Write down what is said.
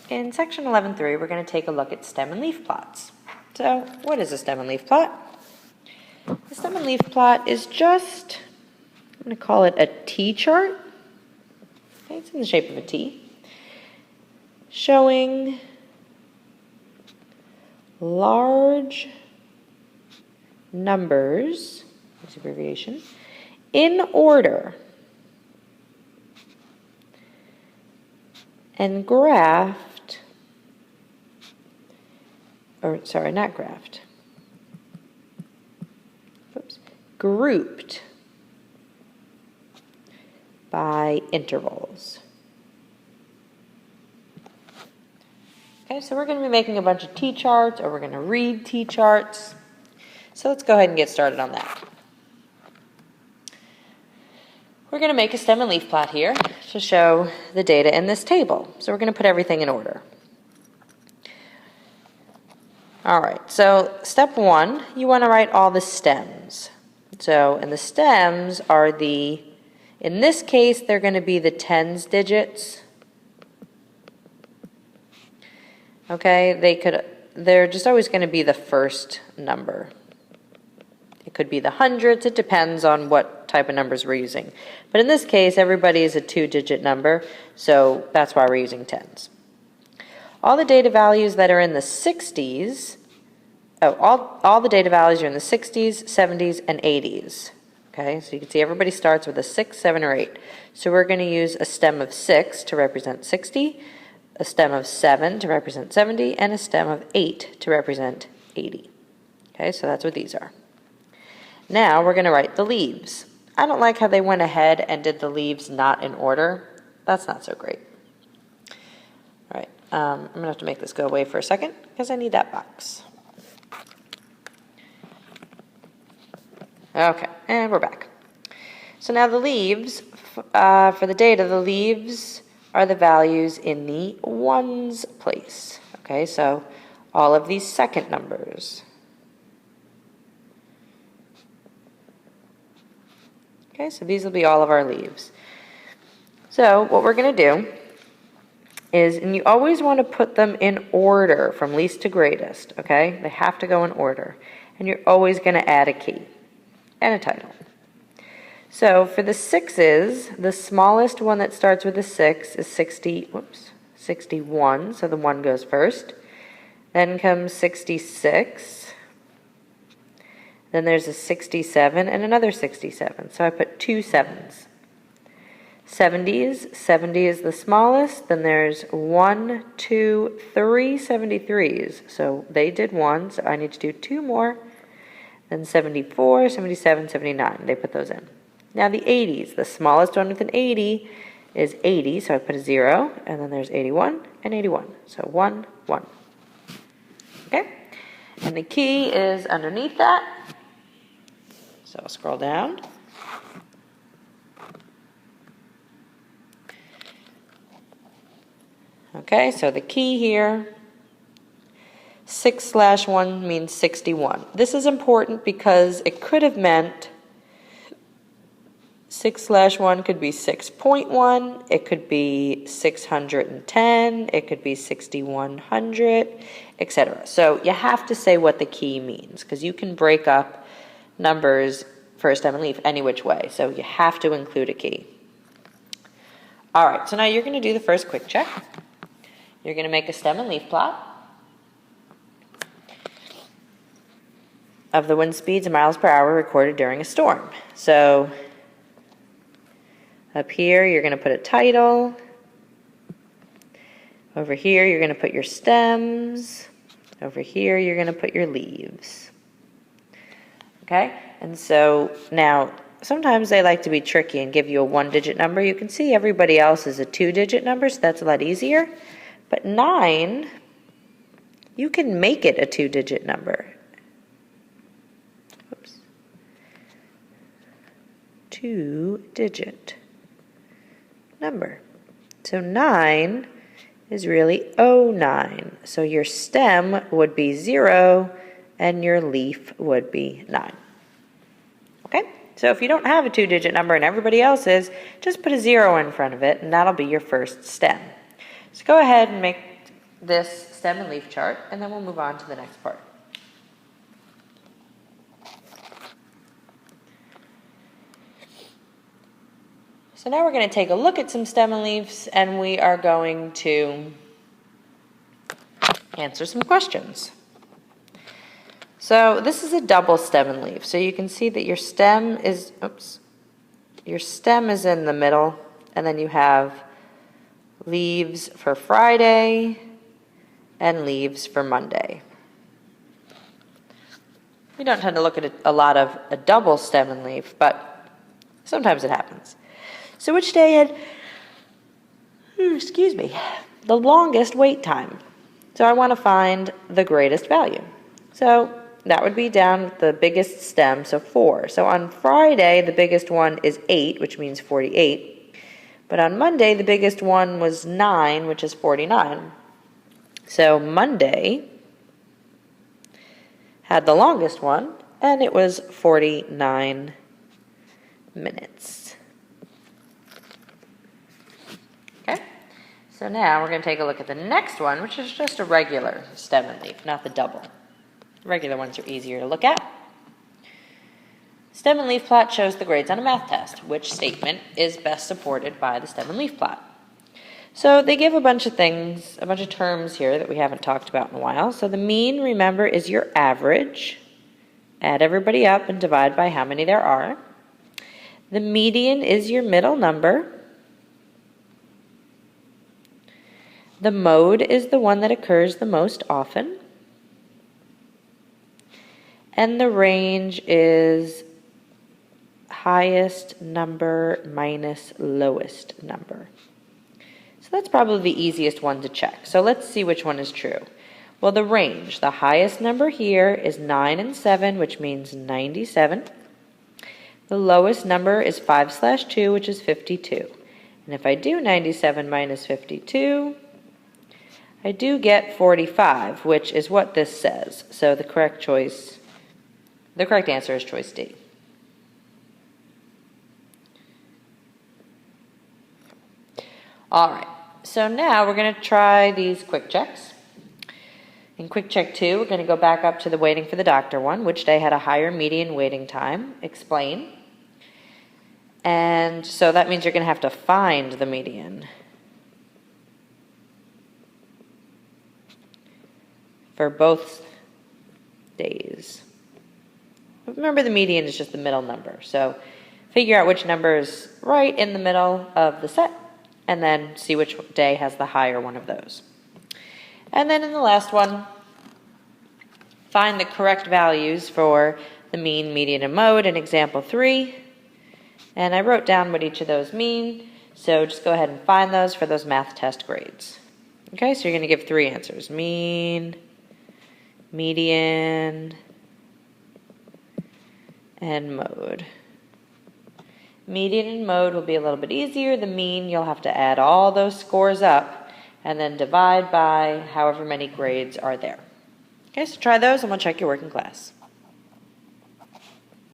In section 11.3, we're going to take a look at stem and leaf plots. So, what is a stem and leaf plot? The stem and leaf plot is just, I'm going to call it a T-chart. Okay, it's in the shape of a T, showing large numbers, this abbreviation, in order and graphed, or sorry, not graphed, grouped by intervals. Okay, so we're going to be making a bunch of T-charts, or we're going to read T-charts. So let's go ahead and get started on that. We're going to make a stem and leaf plot here to show the data in this table. So we're going to put everything in order. All right, so step one, you want to write all the stems. So, and the stems are the, in this case, they're going to be the tens digits. Okay, they're just always going to be the first number. It could be the hundreds, it depends on what type of numbers we're using. But in this case, everybody is a two-digit number, so that's why we're using tens. All the data values that are in the 60s, all the data values are in the 60s, 70s, and 80s. Okay, so you can see everybody starts with a 6, 7, or 8. So we're going to use a stem of 6 to represent 60, a stem of 7 to represent 70, and a stem of 8 to represent 80. Okay, so that's what these are. Now we're going to write the leaves. I don't like how they went ahead and did the leaves not in order. That's not so great. All right, I'm going to have to make this go away for a second because I need that box. Okay, and we're back. So now the leaves, for the data, the leaves are the values in the ones place. Okay, so all of these second numbers. Okay, so these will be all of our leaves. So what we're going to do is, and you always want to put them in order from least to greatest, okay? They have to go in order. And you're always going to add a key and a title. So for the sixes, the smallest one that starts with a 6 is 61, so the 1 goes first. Then comes 66. Then there's a 67 and another 67, so I put 2 7s. 70s, 70 is the smallest, then there's 1, 2, 3 73s, so they did 1, so I need to do 2 more. Then 74, 77, 79, they put those in. Now the 80s, the smallest one with an 80 is 80, so I put a 0, and then there's 81 and 81, so 1, 1. Okay, and the key is underneath that. So I'll scroll down. Okay, so the key here, 6/1 means 61. This is important because it could have meant 6/1 could be 6.1, it could be 610, it could be 6100, etc. So you have to say what the key means because you can break up numbers for a stem and leaf any which way, so you have to include a key. All right, so now you're going to do the first quick check. You're going to make a stem and leaf plot of the wind speeds in miles per hour recorded during a storm. So up here, you're going to put a title. Over here, you're going to put your stems. Over here, you're going to put your leaves. Okay, and so now sometimes they like to be tricky and give you a one-digit number. You can see everybody else is a two-digit number, so that's a lot easier. But 9, you can make it a two-digit number. Oops. Two-digit number. So 9 is really 09. So your stem would be 0 and your leaf would be 9. Okay? So if you don't have a two-digit number and everybody else is, just put a 0 in front of it and that'll be your first stem. So go ahead and this stem and leaf chart, and then we'll move on to the next part. So now we're going to take a look at some stem and leaves, and we are going to answer some questions. So this is a double stem and leaf. So you can see that your stem is in the middle, and then you have leaves for Friday and leaves for Monday. We don't tend to look at a lot of a double stem and leaf, but sometimes it happens. So which day had, the longest wait time? So I want to find the greatest value. So that would be down at the biggest stem, so 4. So on Friday, the biggest one is 8, which means 48. But on Monday, the biggest one was 9, which is 49. So Monday had the longest one, and it was 49 minutes. Okay, so now we're going to take a look at the next one, which is just a regular stem and leaf, not the double. Regular ones are easier to look at. Stem and leaf plot shows the grades on a math test. Which statement is best supported by the stem and leaf plot? So they give a bunch of things, a bunch of terms here that we haven't talked about in a while. So the mean, remember, is your average. Add everybody up and divide by how many there are. The median is your middle number. The mode is the one that occurs the most often. And the range is highest number minus lowest number. So that's probably the easiest one to check. So let's see which one is true. Well, the range, the highest number here is 9 and 7, which means 97. The lowest number is 5/2, which is 52. And if I do 97 minus 52, I do get 45, which is what this says. So the correct answer is choice D. All right, so now we're going to try these quick checks. In quick check 2, we're going to go back up to the waiting for the doctor one. Which day had a higher median waiting time? Explain. And so that means you're going to have to find the median for both days. Remember, the median is just the middle number. So figure out which number is right in the middle of the set, and then see which day has the higher one of those. And then in the last one, find the correct values for the mean, median, and mode in example 3. And I wrote down what each of those mean, so just go ahead and find those for those math test grades. Okay, so you're going to give 3 answers: mean, median, and mode. Median and mode will be a little bit easier. The mean, you'll have to add all those scores up and then divide by however many grades are there. Okay, so try those and we'll check your work in class.